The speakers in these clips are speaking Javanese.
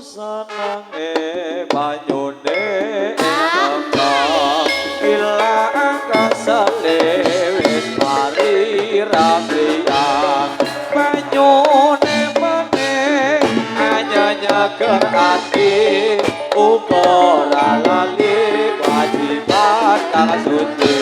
sanange banyune engkang ilang kasale wis mari ramriyang banyune meneh nyanyaker ati uga ora lali kewajiban kang suci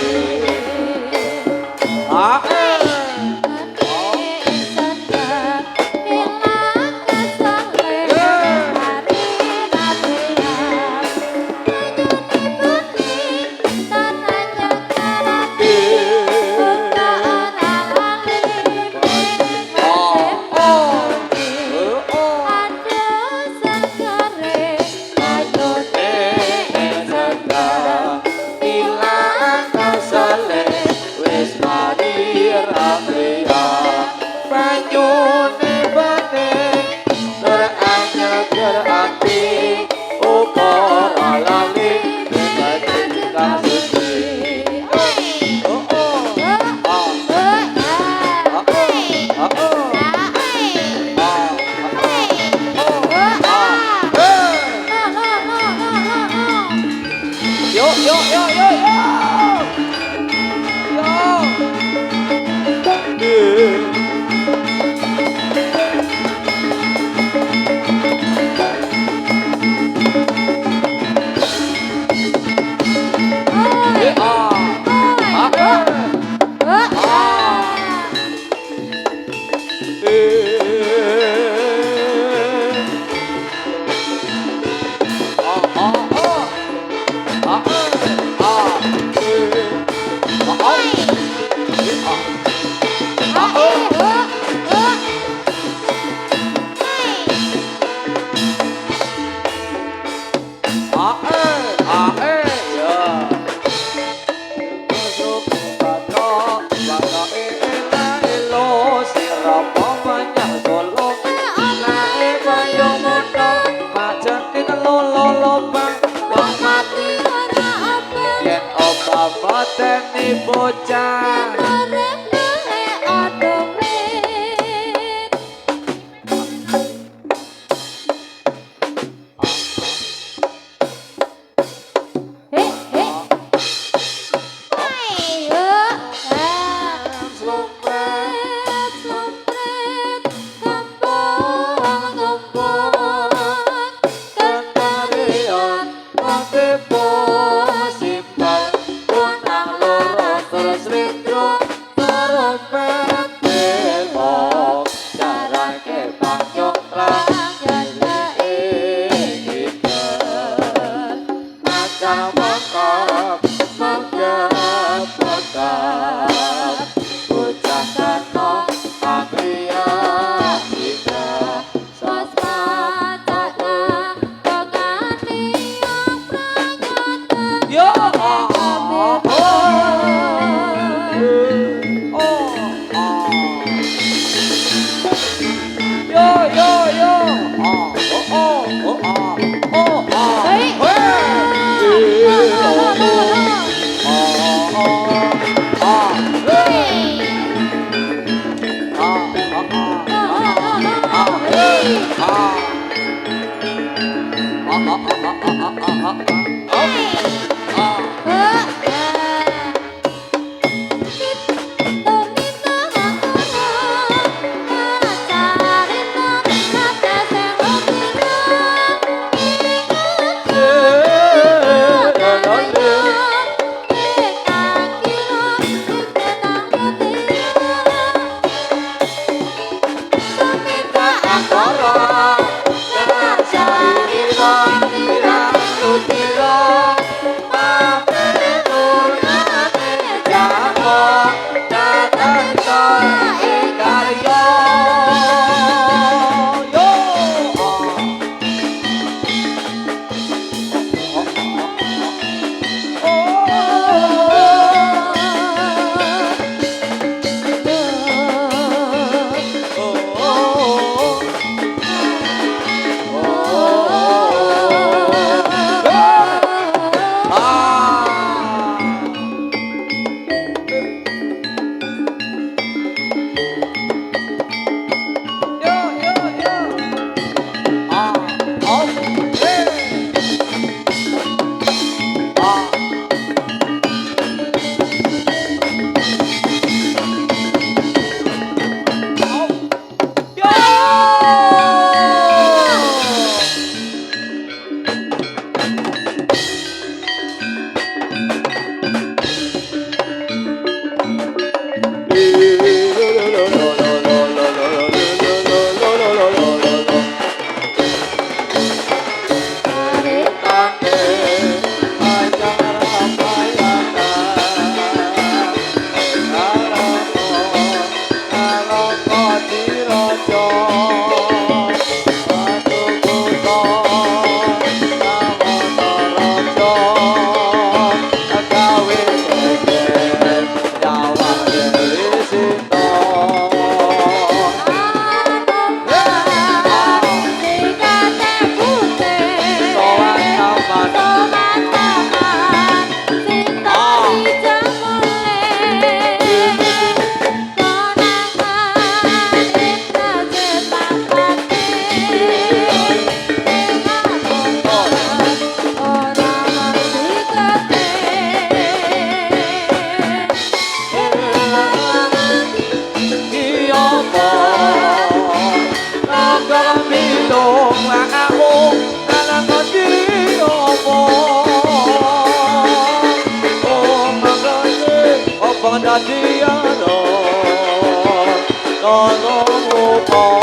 bocah Angkara, jangan cari တော်သောမူပေါ်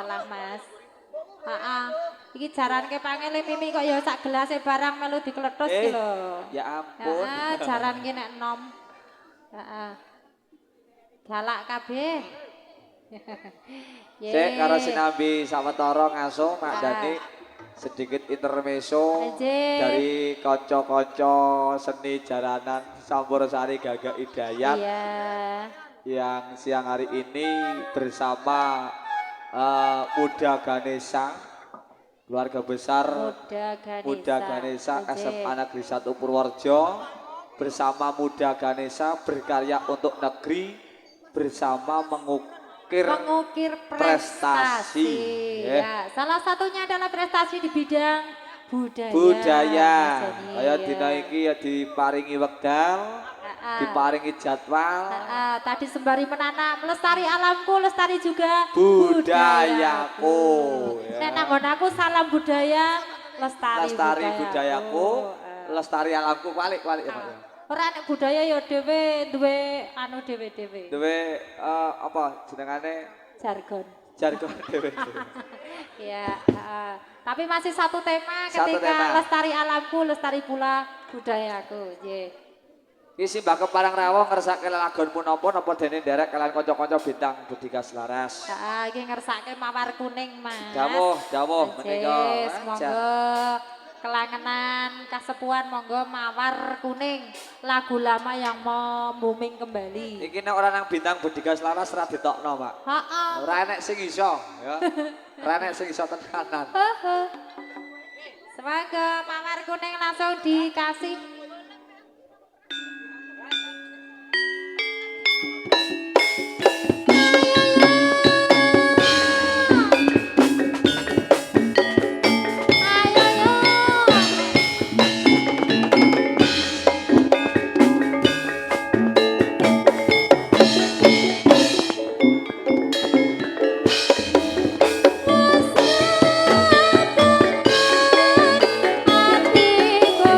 walah Mas. Heeh. Iki jaranke pangele Mimi kok ya sak gelase barang melu dikletus ki lho. Ya ampun. Heeh, jaranke nek enom. Heeh. Galak kabeh. Sik karo sinambi sawetara ngaso Mak Dani sedikit intermezzo dari kanca-kanca seni jaranan Sampursari Gagak Hidayat. Iya. Yang siang hari ini bersama Muda Ganesha, keluarga besar Muda Ganesha SMA Negeri 1 Purworejo, bersama Muda Ganesha berkarya untuk negeri, bersama mengukir prestasi. Ya, salah satunya adalah prestasi di bidang budaya. Ayo dina iki ya diparingi wekdal, diparingi jadwal. Tadi sembari menanam lestari alamku, lestari juga budayaku. Nek nanggon aku salam budaya, lestari budayaku, lestari alamku balik ya Pak. Ora nek budaya ya dhewe duwe anu dhewe-dhewe. Duwe apa jenengane? Jargon dhewe. Ya, tapi masih satu tema ketika lestari alamku, lestari pula budayaku. Nggih. Iki Mbak Keparang Rawuh ngersake lagon punapa dene nderek kalian kanca-kanca bintang Budika Selaras. Heeh, iki ngersake mawar kuning, Mas. Dawuh menika. Semoga kelangenan kasepuhan monggo mawar kuning, lagu lama yang mau booming kembali. Iki nek ora nang bintang Budika Selaras ora ditokno, Pak. Heeh. Ora enek sing iso, ya. Ora enek sing iso tenanan. Semoga mawar kuning langsung dikasih. Hatiku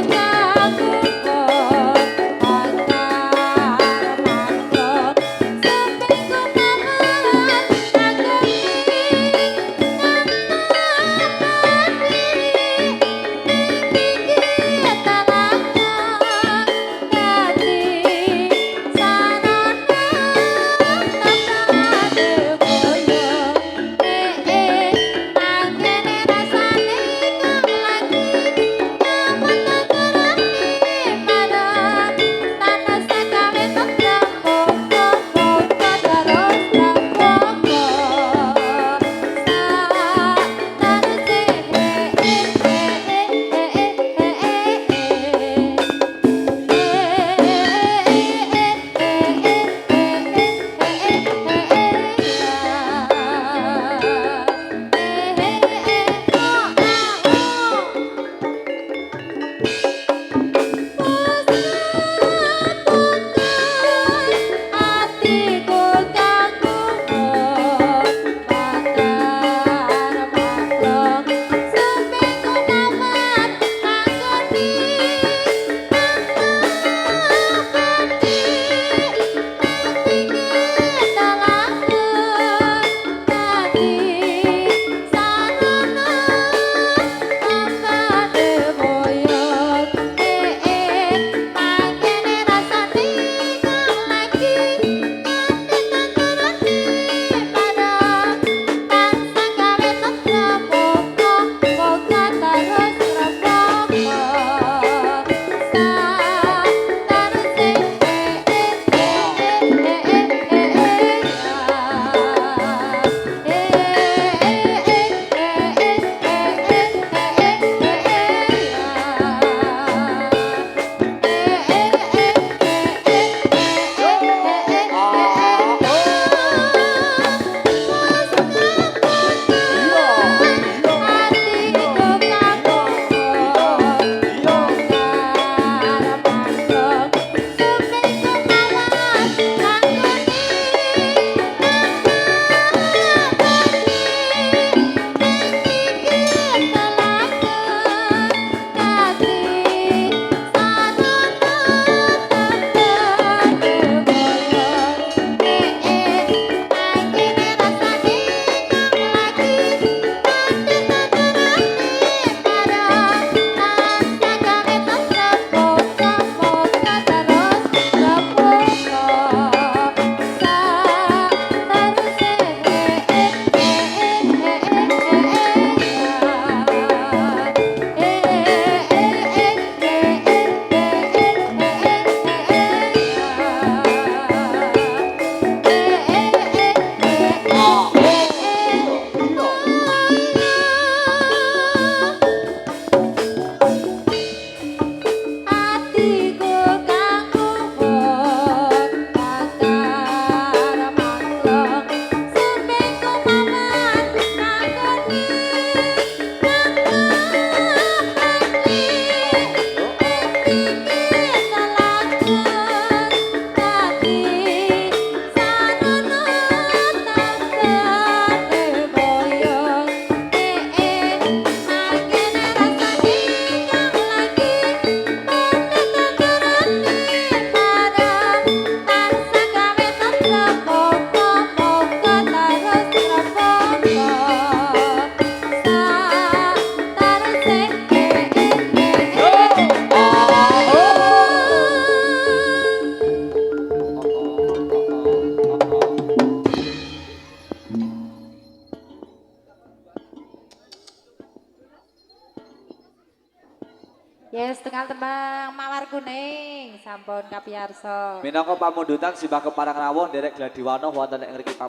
ketingal tembang mawar kuning sampun kapiyarsa. Minangka pamundutan simbah keparang rawuh derek Gladiwano wonten ing mriki